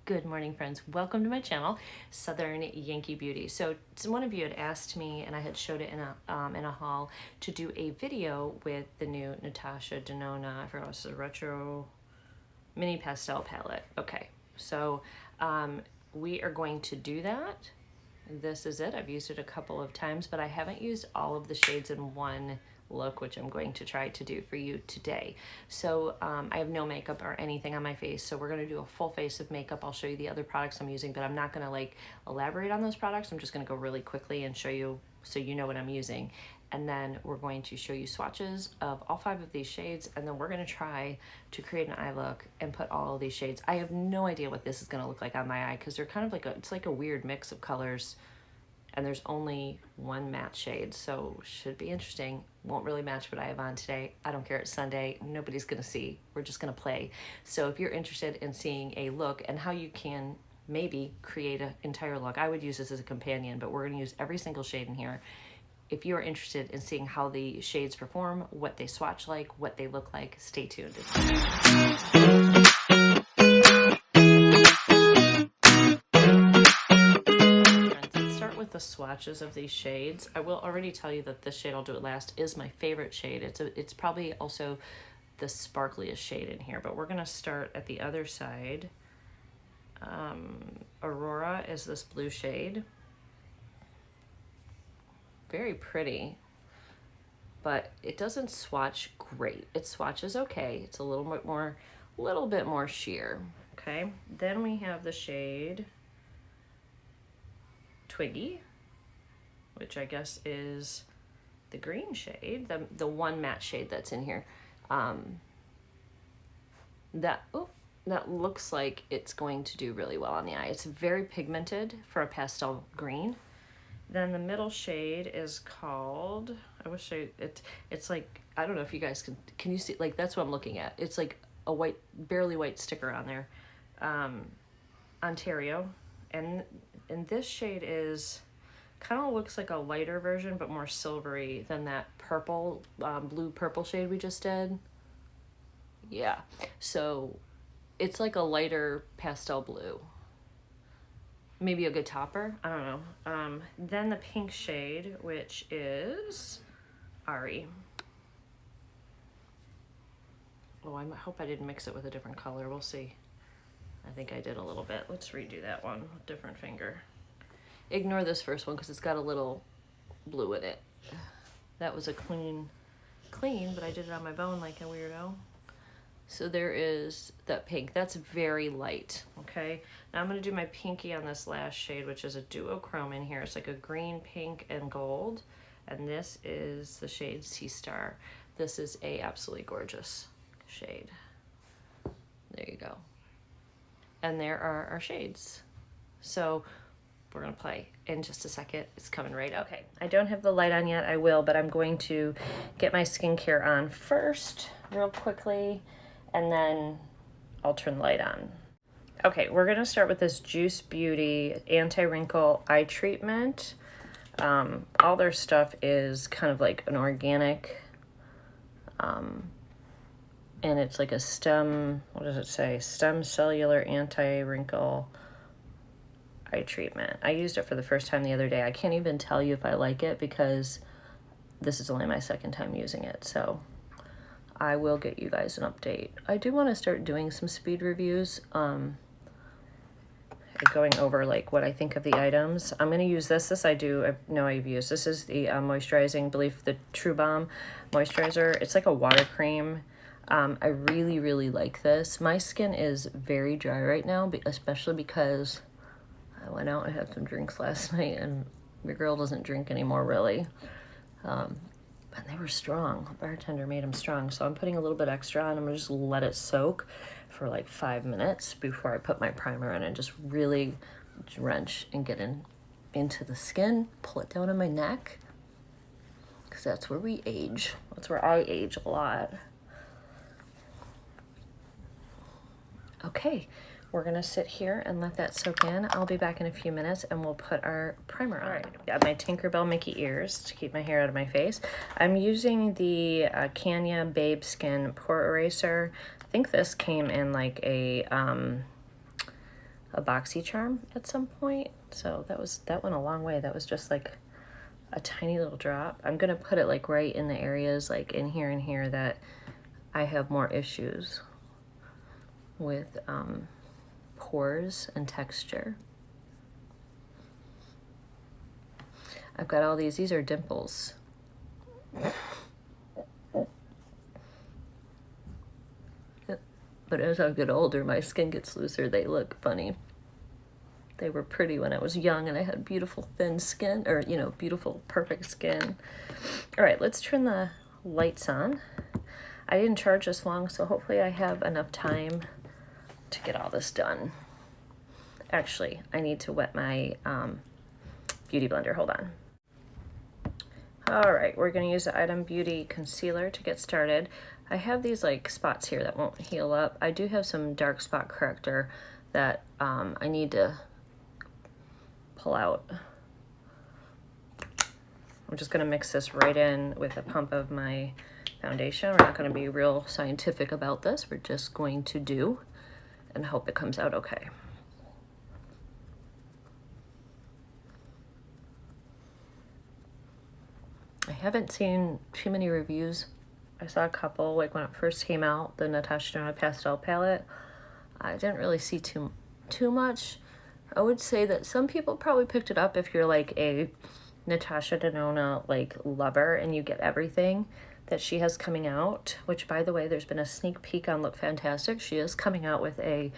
Good morning, friends. Welcome to my channel, Southern Yankee Beauty. So one of you had asked me, and I had showed it in a haul, to do a video with the new Natasha Denona. I forgot, it's a retro mini pastel palette. Okay, so we are going to do that. This is it. I've used it a couple of times, but I haven't used all of the shades in one look, which I'm going to try to do for you today. So I have no makeup or anything on my face, so we're going to do a full face of makeup. I'll show you the other products I'm using, but I'm not going to like elaborate on those products. I'm just going to go really quickly and show you so you know what I'm using. And then we're going to show you swatches of all 5 of these shades, and then we're going to try to create an eye look and put all of these shades. I have no idea what this is going to look like on my eye because they're kind of like it's like a weird mix of colors, and there's only one matte shade, so should be interesting. Won't really match what I have on today. I don't care, it's Sunday, nobody's gonna see. We're just gonna play. So if you're interested in seeing a look and how you can maybe create an entire look, I would use this as a companion, but we're gonna use every single shade in here. If you're interested in seeing how the shades perform, what they swatch like, what they look like, stay tuned. The swatches of these shades. I will already tell you that this shade, I'll do it last, is my favorite shade. It's probably also the sparkliest shade in here, but we're gonna start at the other side. Aurora is this blue shade. Very pretty, but it doesn't swatch great. It swatches okay. It's a little bit more sheer. Okay, then we have the shade Twiggy, which I guess is the green shade, the one matte shade that's in here. That looks like it's going to do really well on the eye. It's very pigmented for a pastel green. Then the middle shade is called, it's like, I don't know if you guys can you see, like that's what I'm looking at. It's like a white, barely white sticker on there. Ontario. And this shade is kind of looks like a lighter version, but more silvery than that purple, blue purple shade we just did. Yeah, so it's like a lighter pastel blue. Maybe a good topper, I don't know. Then the pink shade, which is Averil. Oh, I hope I didn't mix it with a different color, we'll see. I think I did a little bit. Let's redo that one with different finger. Ignore this first one because it's got a little blue in it. That was a clean, but I did it on my bone like a weirdo. So there is that pink. That's very light, okay? Now I'm gonna do my pinky on this last shade, which is a duochrome in here. It's like a green, pink, and gold. And this is the shade Sea Star. This is a absolutely gorgeous shade. There you go. And there are our shades. So we're gonna play in just a second. It's coming right up. Okay, I don't have the light on yet, I will, but I'm going to get my skincare on first, real quickly, and then I'll turn the light on. Okay, we're gonna start with this Juice Beauty Anti-Wrinkle Eye Treatment. All their stuff is kind of like an organic, and it's like a stem, what does it say? Stem cellular anti-wrinkle eye treatment. I used it for the first time the other day. I can't even tell you if I like it because this is only my second time using it. So I will get you guys an update. I do want to start doing some speed reviews, going over like what I think of the items. I'm going to use this. I know I've used. This is the moisturizing, the True Balm moisturizer. It's like a water cream. I really, really like this. My skin is very dry right now, especially because I went out and had some drinks last night, and your girl doesn't drink anymore, really. And they were strong. The bartender made them strong, so I'm putting a little bit extra on. I'm gonna just let it soak for like 5 minutes before I put my primer in and just really drench and get into the skin, pull it down on my neck, because that's where we age. That's where I age a lot. Okay, we're gonna sit here and let that soak in. I'll be back in a few minutes and we'll put our primer on. All right, got my Tinkerbell Mickey ears to keep my hair out of my face. I'm using the Kenya Babe Skin Pore Eraser. I think this came in like a a BoxyCharm at some point. So that went a long way. That was just like a tiny little drop. I'm gonna put it like right in the areas like in here and here that I have more issues with pores and texture. I've got all these are dimples. But as I get older, my skin gets looser. They look funny. They were pretty when I was young and I had beautiful thin skin, or, you know, beautiful, perfect skin. All right, let's turn the lights on. I didn't charge this long, so hopefully I have enough time to get all this done. Actually, I need to wet my beauty blender. Hold on. All right, we're gonna use the Item Beauty Concealer to get started. I have these like spots here that won't heal up. I do have some dark spot corrector that I need to pull out. I'm just gonna mix this right in with a pump of my foundation. We're not gonna be real scientific about this. We're just going to do and hope it comes out okay. I haven't seen too many reviews. I saw a couple, like when it first came out, the Natasha Denona pastel palette. I didn't really see too much. I would say that some people probably picked it up if you're like a Natasha Denona like lover and you get everything that she has coming out, which by the way, there's been a sneak peek on Look Fantastic. She is coming out with a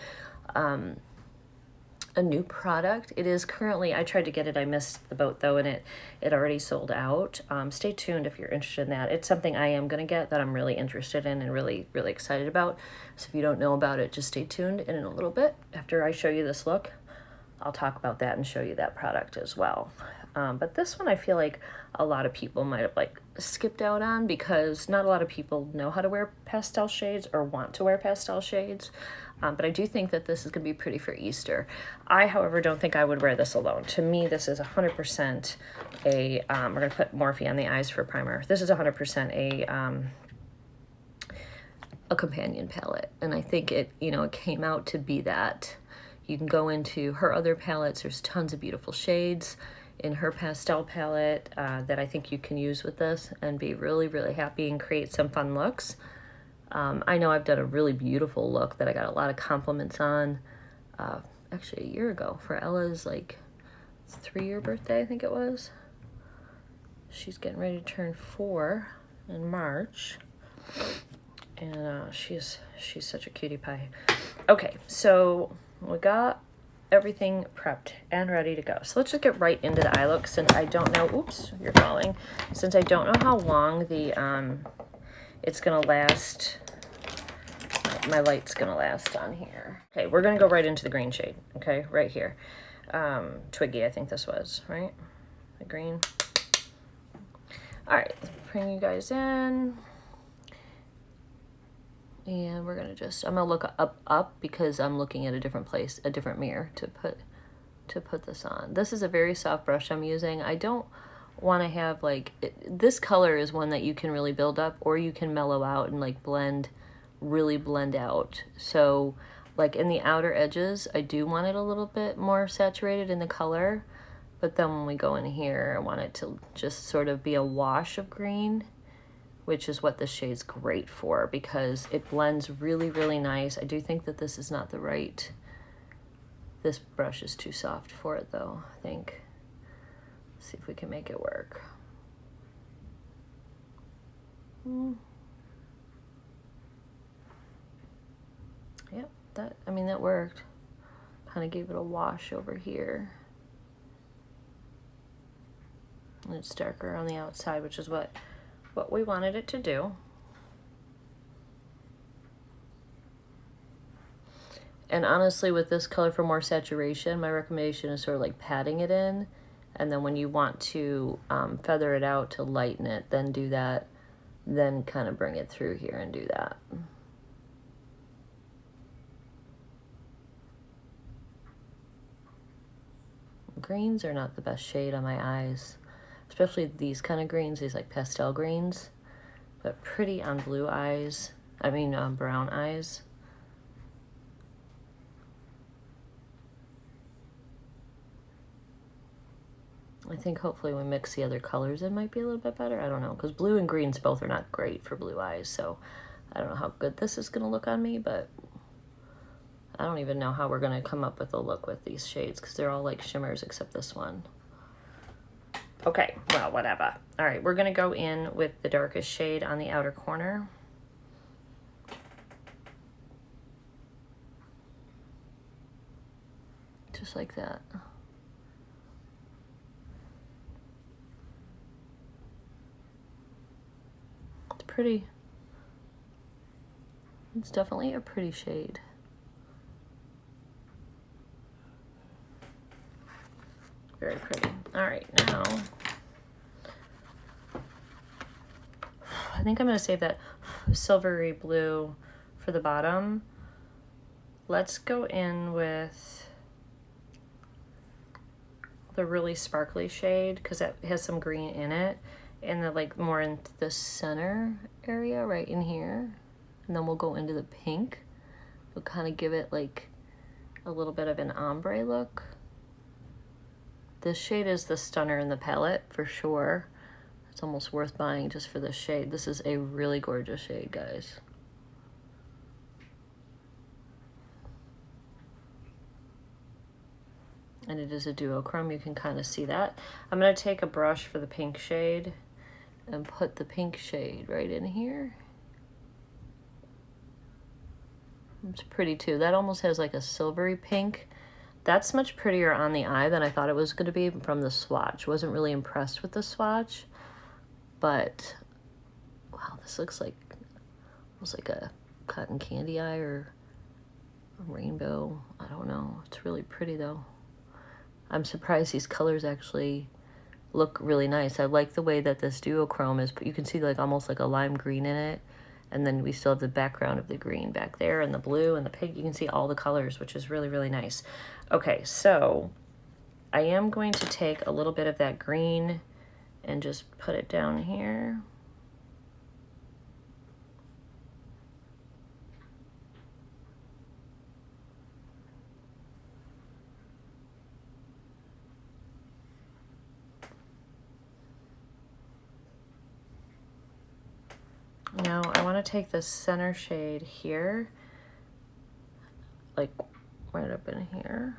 new product. It is currently, I tried to get it, I missed the boat though, and it already sold out. Stay tuned if you're interested in that. It's something I am gonna get that I'm really interested in and really excited about. So if you don't know about it, just stay tuned. And in a little bit, after I show you this look, I'll talk about that and show you that product as well. But this one I feel like a lot of people might have like skipped out on because not a lot of people know how to wear pastel shades or want to wear pastel shades. But I do think that this is going to be pretty for Easter. I, however, don't think I would wear this alone. To me, this is 100% a, we're going to put Morphe on the eyes for primer. This is 100% a companion palette. And I think it, you know, it came out to be that. You can go into her other palettes. There's tons of beautiful shades in her pastel palette that I think you can use with this and be really happy and create some fun looks. I know I've done a really beautiful look that I got a lot of compliments on actually a year ago for Ella's like 3-year birthday, I think it was. She's getting ready to turn 4 in March, and she's such a cutie pie. Okay, so we got everything prepped and ready to go. So let's just get right into the eye look since I don't know, oops, you're falling. Since I don't know how long the it's gonna last, my light's gonna last on here. Okay, we're gonna go right into the green shade, okay, right here. Twiggy, I think this was, right? The green. All right, let's bring you guys in. And we're gonna just, I'm gonna look up because I'm looking at a different place, a different mirror to put this on. This is a very soft brush I'm using. I don't want to have like, this color is one that you can really build up or you can mellow out and like really blend out. So like in the outer edges, I do want it a little bit more saturated in the color, but then when we go in here, I want it to just sort of be a wash of green, which is what this shade's great for because it blends really nice. I do think that this is not the right, this brush is too soft for it though, I think. Let's see if we can make it work. Yep, that worked. Kind of gave it a wash over here. And it's darker on the outside, which is what we wanted it to do. And honestly, with this color for more saturation, my recommendation is sort of like patting it in. And then when you want to feather it out to lighten it, then do that. Then kind of bring it through here and do that. Greens are not the best shade on my eyes, especially these kind of greens, these like pastel greens, but pretty on blue eyes, I mean brown eyes. I think hopefully we mix the other colors in might be a little bit better. I don't know, because blue and greens both are not great for blue eyes, so I don't know how good this is going to look on me, but I don't even know how we're going to come up with a look with these shades, because they're all like shimmers except this one. Okay, well, whatever. All right, we're going to go in with the darkest shade on the outer corner. Just like that. It's pretty. It's definitely a pretty shade. Very pretty. All right, now I think I'm going to save that silvery blue for the bottom. Let's go in with the really sparkly shade because it has some green in it, and the like more in the center area right in here, and then we'll go into the pink. We'll kind of give it like a little bit of an ombre look. This shade is the stunner in the palette for sure. It's almost worth buying just for this shade. This is a really gorgeous shade, guys. And it is a duochrome, you can kind of see that. I'm going to take a brush for the pink shade and put the pink shade right in here. It's pretty too. That almost has like a silvery pink. That's much prettier on the eye than I thought it was going to be from the swatch. Wasn't really impressed with the swatch, but wow, this looks like almost like a cotton candy eye or a rainbow. I don't know. It's really pretty though. I'm surprised these colors actually look really nice. I like the way that this duochrome is, but you can see like almost like a lime green in it. And then we still have the background of the green back there and the blue and the pink. You can see all the colors, which is really, really nice. Okay, so I am going to take a little bit of that green and just put it down here. Now I want to take the center shade here, like right up in here.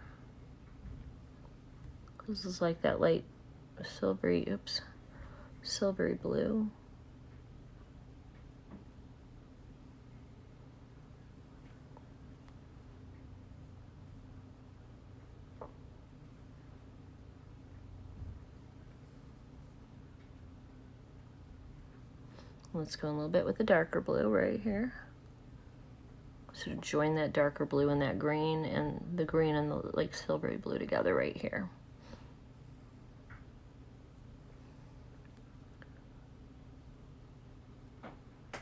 This is like that light silvery, silvery blue. Let's go a little bit with the darker blue right here. So join that darker blue and that green and the like silvery blue together right here.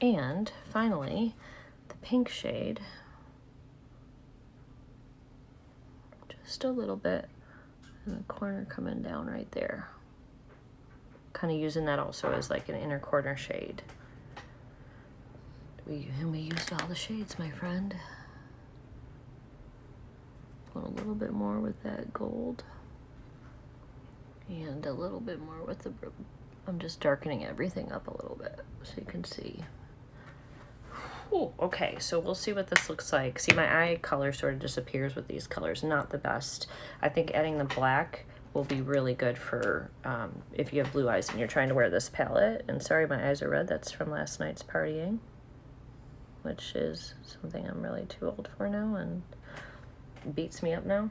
And finally, the pink shade. Just a little bit in the corner coming down right there. Kind of using that also as like an inner corner shade. And we used all the shades, my friend. A little bit more with that gold. And a little bit more with the... I'm just darkening everything up a little bit so you can see. Ooh, okay, so we'll see what this looks like. See, my eye color sort of disappears with these colors. Not the best. I think adding the black will be really good for if you have blue eyes and you're trying to wear this palette. And sorry, my eyes are red. That's from last night's partying, which is something I'm really too old for now and beats me up now.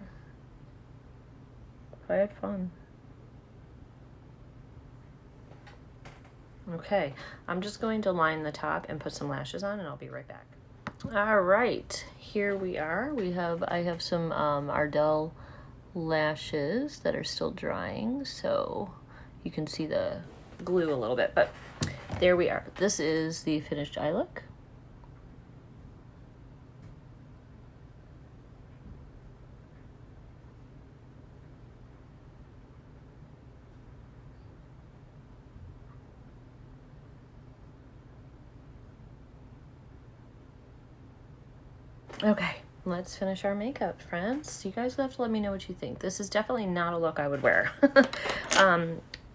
I had fun. Okay, I'm just going to line the top and put some lashes on, and I'll be right back. All right, here we are. I have some Ardell lashes that are still drying, so you can see the glue a little bit, but there we are. This is the finished eye look. Okay, let's finish our makeup, friends. You guys have to let me know what you think. This is definitely not a look I would wear.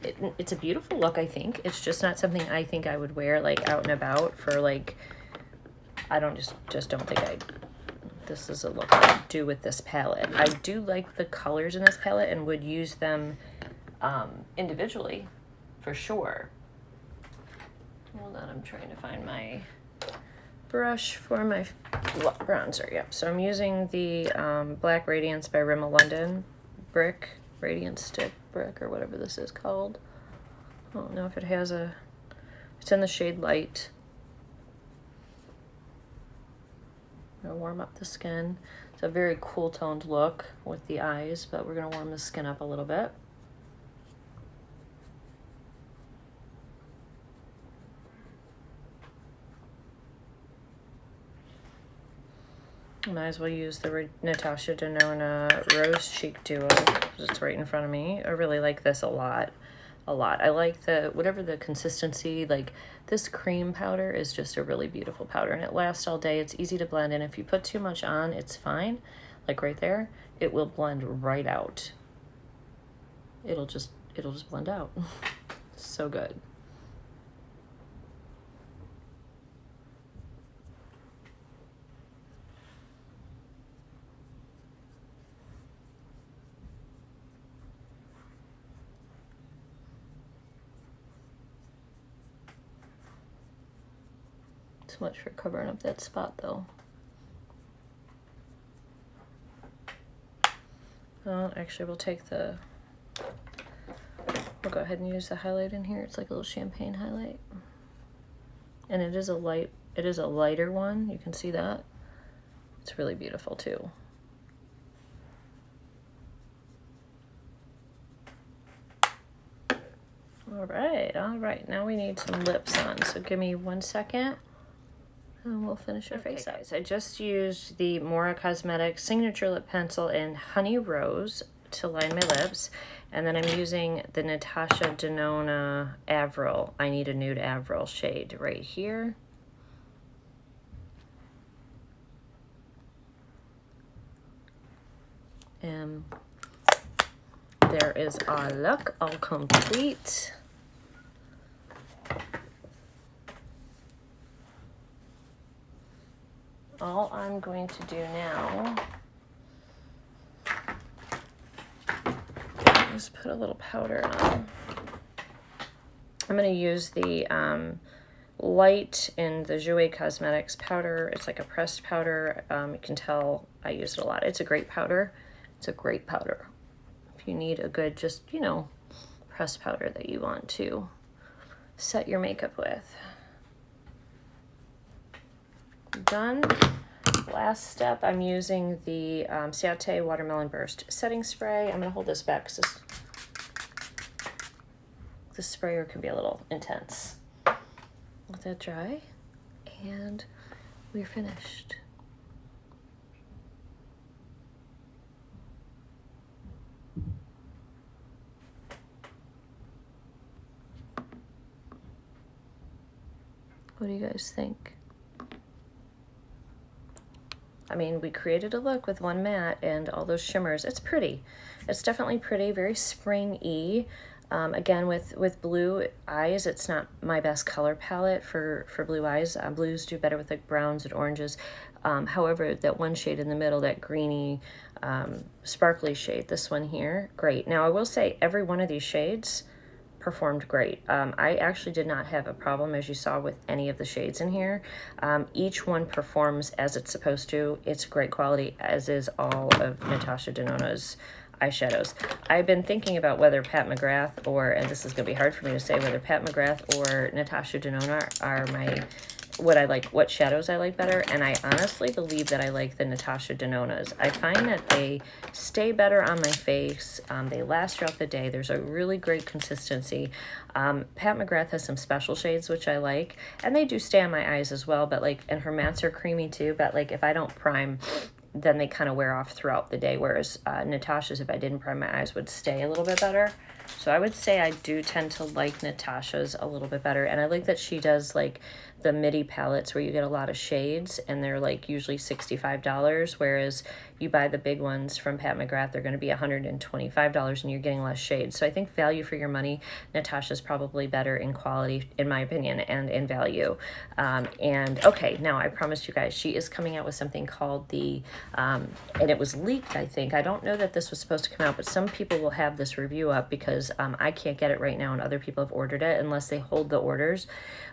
It's a beautiful look, I think. It's just not something I think I would wear like out and about for like, I don't just don't think this is a look I would do with this palette. I do like the colors in this palette and would use them individually for sure. Hold on, I'm trying to find my brush for my bronzer. Yep, so I'm using the Black Radiance by Rimmel London brick, Radiance Stick brick, or whatever this is called. I don't know if it has a, it's in the shade Light. I'm gonna warm up the skin. It's a very cool toned look with the eyes, but we're gonna warm the skin up a little bit. Might as well use the Natasha Denona Rose Cheek Duo, because it's right in front of me. I really like this a lot. I like the, whatever the consistency, like this cream powder is just a really beautiful powder, and it lasts all day. It's easy to blend in. If you put too much on, it's fine. Like right there, it will blend right out. It'll just blend out. So good. So much for covering up that spot though. Well, actually we'll take the, we'll go ahead and use the highlight in here. It's like a little champagne highlight. And it is a lighter one. You can see that. It's really beautiful too. All right. Now we need some lips on. So give me 1 second. And we'll finish our face up. I just used the Moire Cosmetics Signature Lip Pencil in Honey Rose to line my lips. And then I'm using the Natasha Denona Averil. I Need a Nude Averil shade right here. And there is our look all complete. All I'm going to do now is put a little powder on. I'm going to use the Light in the Jouer Cosmetics powder. It's like a pressed powder. You can tell I use it a lot. It's a great powder. It's a great powder. If you need a good, just, you know, pressed powder that you want to set your makeup with. Done. Last step, I'm using the Ciate Watermelon Burst Setting Spray. I'm going to hold this back because this sprayer can be a little intense. Let that dry, and we're finished. What do you guys think? I mean, we created a look with one matte and all those shimmers. It's pretty. It's definitely pretty, very spring-y. Again, with blue eyes, it's not my best color palette for blue eyes. Blues do better with like browns and oranges. However, that one shade in the middle, that greeny, sparkly shade, this one here, great. Now, I will say every one of these shades performed great. I actually did not have a problem, as you saw, with any of the shades in here. Each one performs as it's supposed to. It's great quality, as is all of Natasha Denona's eyeshadows. I've been thinking about whether Pat McGrath or, and this is going to be hard for me to say, whether Pat McGrath or Natasha Denona are my, what shadows I like better, and I honestly believe that I like the Natasha Denonas. I find that they stay better on my face. They last throughout the day. There's a really great consistency. Pat McGrath has some special shades, which I like, and they do stay on my eyes as well, but like, and her mattes are creamy too, but like if I don't prime, then they kind of wear off throughout the day, whereas Natasha's, if I didn't prime my eyes, would stay a little bit better. So I would say I do tend to like Natasha's a little bit better, and I like that she does like the midi palettes where you get a lot of shades, and they're like usually $65, whereas you buy the big ones from Pat McGrath, they're going to be $125 and you're getting less shades. So I think value for your money, Natasha's probably better in quality, in my opinion, and in value. And okay, now I promised you guys, she is coming out with something called the, and it was leaked, I think. I don't know that this was supposed to come out, but some people will have this review up because I can't get it right now and other people have ordered it unless they hold the orders.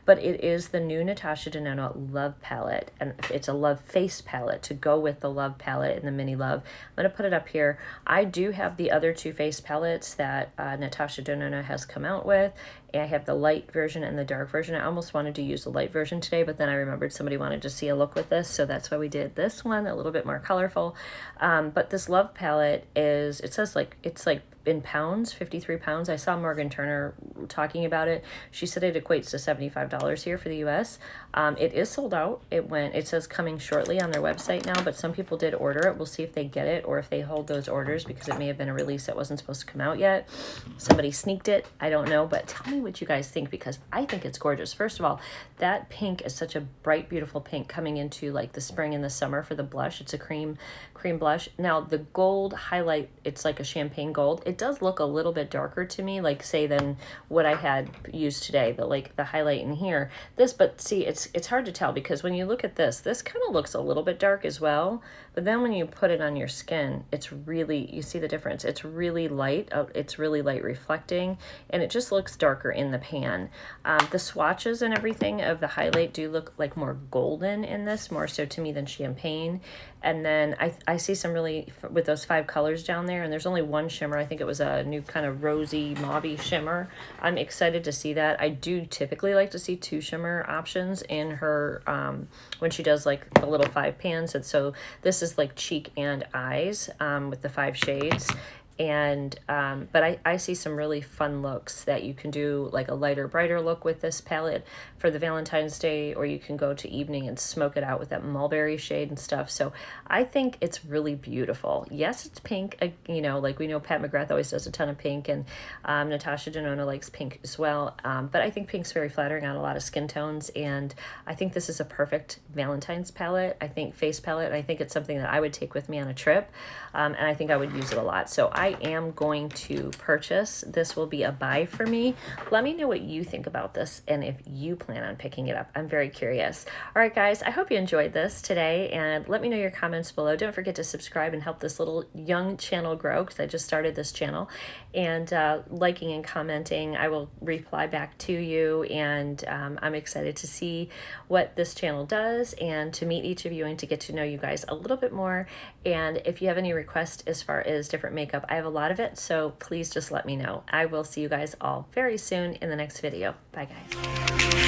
But it is the new Natasha Denona Love Palette, and it's a Love Face palette to go with the Love palette and the Mini Love. I'm going to put it up here. I do have the other two face palettes that Natasha Denona has come out with. And I have the light version and the dark version. I almost wanted to use the light version today, but then I remembered somebody wanted to see a look with this, so that's why we did this one, a little bit more colorful. But this Love palette is, it says like, it's like in pounds, 53 pounds. I saw Morgan Turner talking about it. She said it equates to $75 here for the US. It is sold out. It says coming shortly on their website now, but some people did order it. We'll see if they get it or if they hold those orders, because it may have been a release that wasn't supposed to come out yet. Somebody sneaked it. I don't know, but tell me what you guys think, because I think it's gorgeous. First of all, that pink is such a bright, beautiful pink coming into like the spring and the summer for the blush. It's a cream blush. Now the gold highlight, it's like a champagne gold. It does look a little bit darker to me, like say than what I had used today, but like the highlight in here, but see, it's hard to tell because when you look at this kind of looks a little bit dark as well, but then when you put it on your skin, it's really, you see the difference. It's really light. It's really light reflecting, and it just looks darker in the pan. The swatches and everything of the highlight do look like more golden in this, more so to me than champagne. And then I see some really, with those 5 colors down there, and there's only one shimmer. I think it was a new kind of rosy mauve shimmer. I'm excited to see that. I do typically like to see 2 shimmer options in her when she does like the little 5 pans. And so this is like cheek and eyes with the 5 shades. And but I see some really fun looks that you can do, like a lighter, brighter look with this palette for the Valentine's Day, or you can go to evening and smoke it out with that mulberry shade and stuff. So I think it's really beautiful. Yes, it's pink, you know, like we know Pat McGrath always does a ton of pink, and Natasha Denona likes pink as well. But I think pink's very flattering on a lot of skin tones, and I think this is a perfect Valentine's palette. I think face palette. I think it's something that I would take with me on a trip, and I think I would use it a lot. So I am going to purchase. This will be a buy for me. Let me know what you think about this and if you plan on picking it up. I'm very curious. All right, guys, I hope you enjoyed this today, and let me know your comments below. Don't forget to subscribe and help this little young channel grow, because I just started this channel, and liking and commenting. I will reply back to you, and I'm excited to see what this channel does and to meet each of you and to get to know you guys a little bit more. And if you have any requests as far as different makeup, I have a lot of it, so please just let me know. I will see you guys all very soon in the next video. Bye, guys.